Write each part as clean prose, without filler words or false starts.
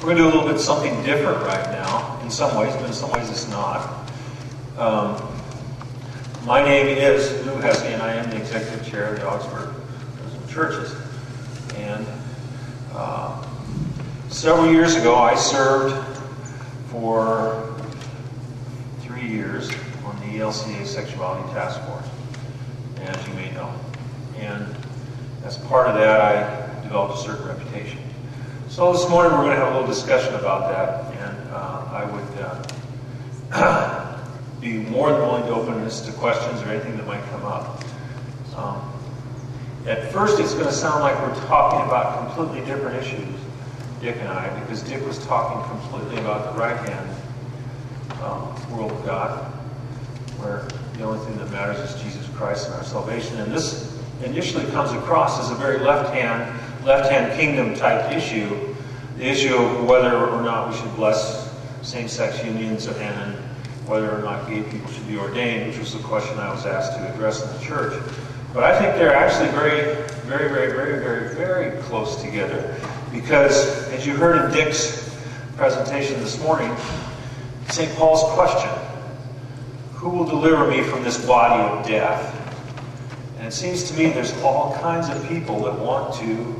We're going to do a little bit something different right now, in some ways, but in some ways it's not. My name is Lou Hesse, and I am the executive chair of the Augsburg Churches. And several years ago, I served for 3 years on the ELCA Sexuality Task Force, as you may know. And as part of that, I developed a certain reputation. So this morning we're going to have a little discussion about that, and I would be more than willing to open this to questions or anything that might come up. At first it's going to sound like we're talking about completely different issues, Dick and I, because Dick was talking completely about the right-hand world of God, where the only thing that matters is Jesus Christ and our salvation. And this initially comes across as a very left-hand kingdom type issue, the issue of whether or not we should bless same-sex unions and whether or not gay people should be ordained, which was the question I was asked to address in the church. But I think they're actually very close together, because as you heard in Dick's presentation this morning, St. Paul's question, who will deliver me from this body of death? And it seems to me there's all kinds of people that want to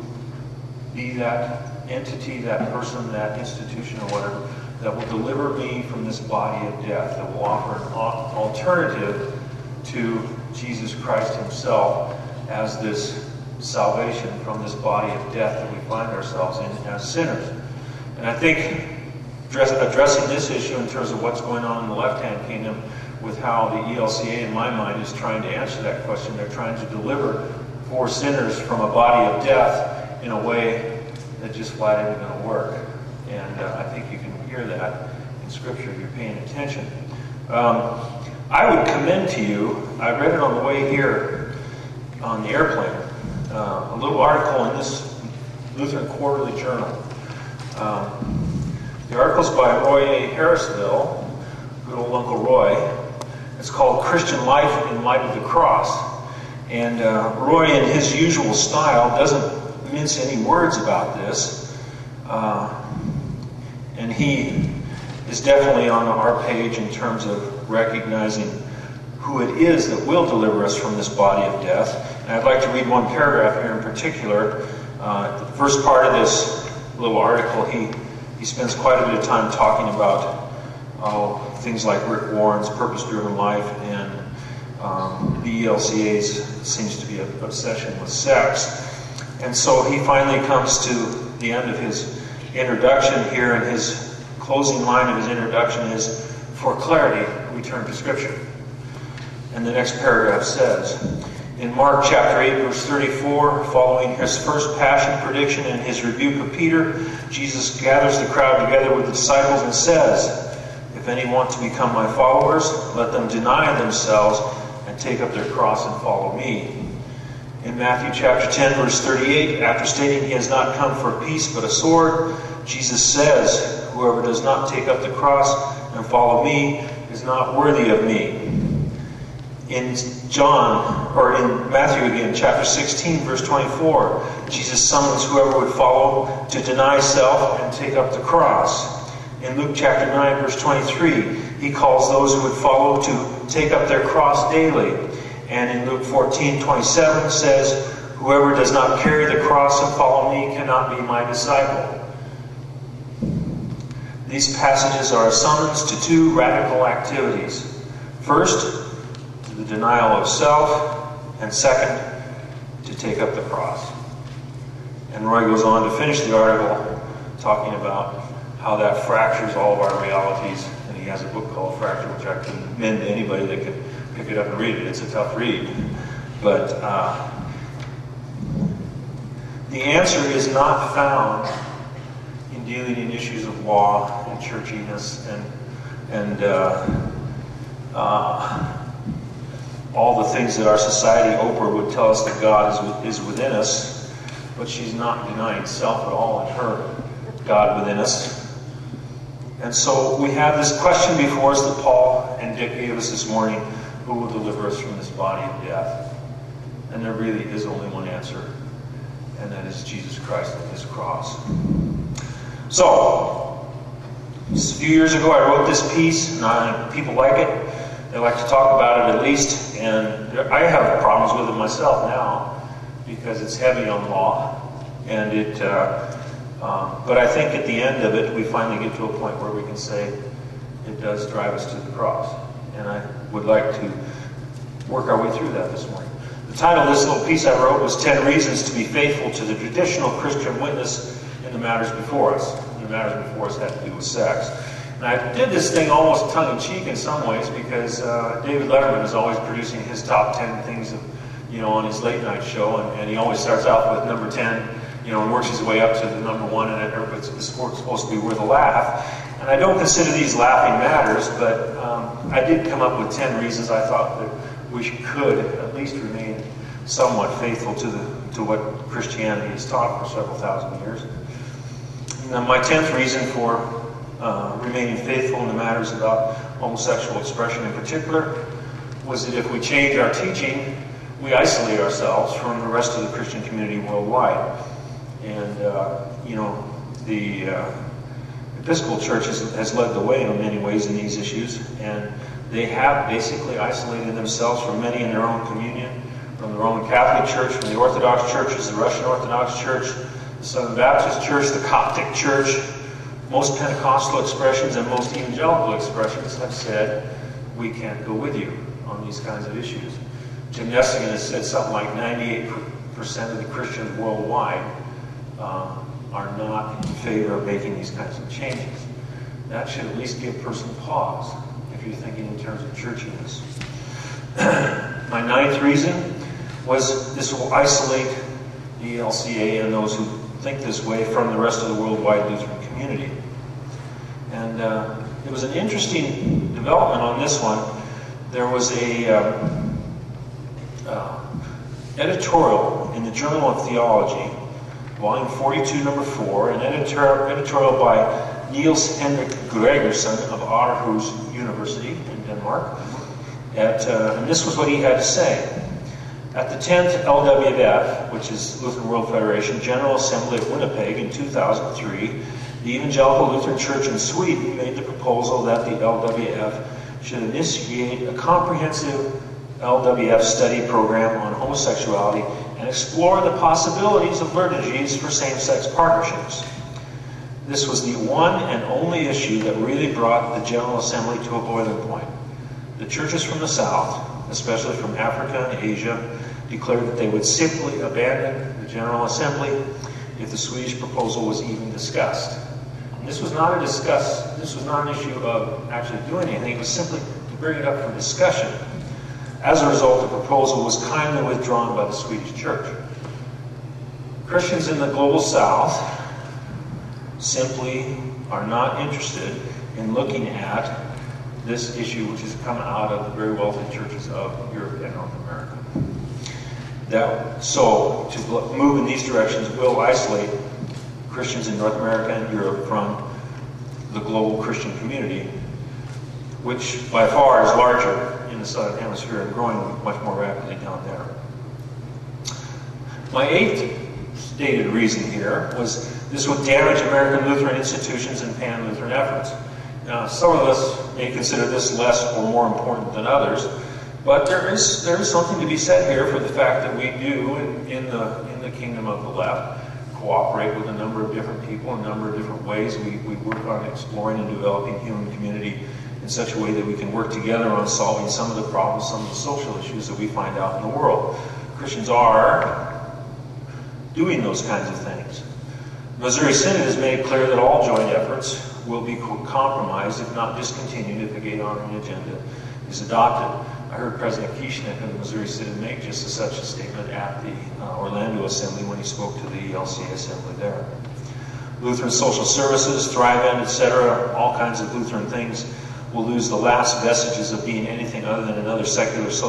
be that entity, that person, that institution, or whatever, that will deliver me from this body of death, that will offer an alternative to Jesus Christ himself as this salvation from this body of death that we find ourselves in as sinners. And I think addressing this issue in terms of what's going on in the left-hand kingdom with how the ELCA, in my mind, is trying to answer that question. They're trying to deliver for sinners from a body of death in a way that just flat isn't going to work. And I think you can hear that in Scripture if you're paying attention. I would commend to you, I read it on the way here on the airplane, a little article in this Lutheran Quarterly Journal. The article's by Roy A. Harrisville, good old Uncle Roy. It's called Christian Life in Light of the Cross. And Roy, in his usual style, doesn't mince any words about this. And he is definitely on our page in terms of recognizing who it is that will deliver us from this body of death. And I'd like to read one paragraph here in particular. The first part of this little article, he spends quite a bit of time talking about things like Rick Warren's purpose-driven life and the ELCA's seems to be an obsession with sex. And so he finally comes to the end of his introduction here, and his closing line of his introduction is, "For clarity, we turn to Scripture." And the next paragraph says, in Mark chapter 8, verse 34, following his first passion prediction and his rebuke of Peter, Jesus gathers the crowd together with the disciples and says, "If any want to become my followers, let them deny themselves and take up their cross and follow me." In Matthew chapter 10, verse 38, after stating he has not come for peace but a sword, Jesus says, "Whoever does not take up the cross and follow me is not worthy of me." In Matthew again, chapter 16, verse 24, Jesus summons whoever would follow to deny self and take up the cross. In Luke chapter 9, verse 23, he calls those who would follow to take up their cross daily. And in Luke 14:27 says, "Whoever does not carry the cross and follow me cannot be my disciple." These passages are a summons to two radical activities. First, to the denial of self, and second, to take up the cross. And Roy goes on to finish the article talking about how that fractures all of our realities. And he has a book called Fracture, which I commend to anybody that could pick it up and read it. It's a tough read. But the answer is not found in dealing in issues of law and churchiness and all the things that our society, Oprah, would tell us that God is within us, but she's not denying self at all in her God within us. And so we have this question before us that Paul and Dick gave us this morning: who will deliver us from this body of death? And there really is only one answer, and that is Jesus Christ and his cross. So, a few years ago I wrote this piece, and people like it. They like to talk about it at least, and I have problems with it myself now because it's heavy on law, and but I think at the end of it we finally get to a point where we can say it does drive us to the cross, and I would like to work our way through that this morning. The title of this little piece I wrote was 10 Reasons to be Faithful to the Traditional Christian Witness in the Matters Before Us. And the matters before us had to do with sex. And I did this thing almost tongue-in-cheek in some ways because David Letterman is always producing his top 10 things on his late night show, and he always starts out with number 10, and works his way up to the number 1, and it's supposed to be worth a laugh. And I don't consider these laughing matters, but I did come up with 10 reasons I thought that we could at least remain somewhat faithful to what Christianity has taught for several thousand years. And my 10th reason for remaining faithful in the matters about homosexual expression in particular was that if we change our teaching, we isolate ourselves from the rest of the Christian community worldwide. And, the Episcopal Church has led the way in many ways in these issues, and they have basically isolated themselves from many in their own communion, from the Roman Catholic Church, from the Orthodox churches, the Russian Orthodox Church, the Southern Baptist Church, the Coptic Church. Most Pentecostal expressions and most evangelical expressions have said, we can't go with you on these kinds of issues. Jim Nessigan has said something like 98% of the Christians worldwide are not in favor of making these kinds of changes. That should at least give a person pause if you're thinking in terms of churchiness. My 9th reason was this will isolate the LCA and those who think this way from the rest of the worldwide Lutheran community. And it was an interesting development on this one. There was a editorial in the Journal of Theology, volume 42, number 4, an editorial by Niels Henrik Gregersen of Aarhus University in Denmark. And this was what he had to say. At the 10th LWF, which is Lutheran World Federation, General Assembly at Winnipeg in 2003, the Evangelical Lutheran Church in Sweden made the proposal that the LWF should initiate a comprehensive LWF study program on homosexuality and explore the possibilities of liturgies for same-sex partnerships. This was the one and only issue that really brought the General Assembly to a boiling point. The churches from the South, especially from Africa and Asia, declared that they would simply abandon the General Assembly if the Swedish proposal was even discussed. And this was not an issue of actually doing anything. It was simply to bring it up for discussion. As a result, the proposal was kindly withdrawn by the Swedish Church. Christians in the global South simply are not interested in looking at this issue, which has come out of the very wealthy churches of Europe and North America. So to move in these directions will isolate Christians in North America and Europe from the global Christian community, which by far is larger in the Southern Hemisphere and growing much more rapidly down there. My 8th stated reason here was this would damage American Lutheran institutions and pan-Lutheran efforts. Now, some of us may consider this less or more important than others, but there is something to be said here for the fact that we do, in the kingdom of the left, cooperate with a number of different people in a number of different ways. We work on exploring and developing human community in such a way that we can work together on solving some of the problems, some of the social issues that we find out in the world. Christians are doing those kinds of things. The Missouri Synod has made clear that all joint efforts will be compromised, if not discontinued, if the gay honoring agenda is adopted. I heard President Kieschnick of the Missouri Synod make just such a statement at the Orlando Assembly when he spoke to the LCA Assembly there. Lutheran social services, Thrive-In, etc., all kinds of Lutheran things will lose the last vestiges of being anything other than another secular social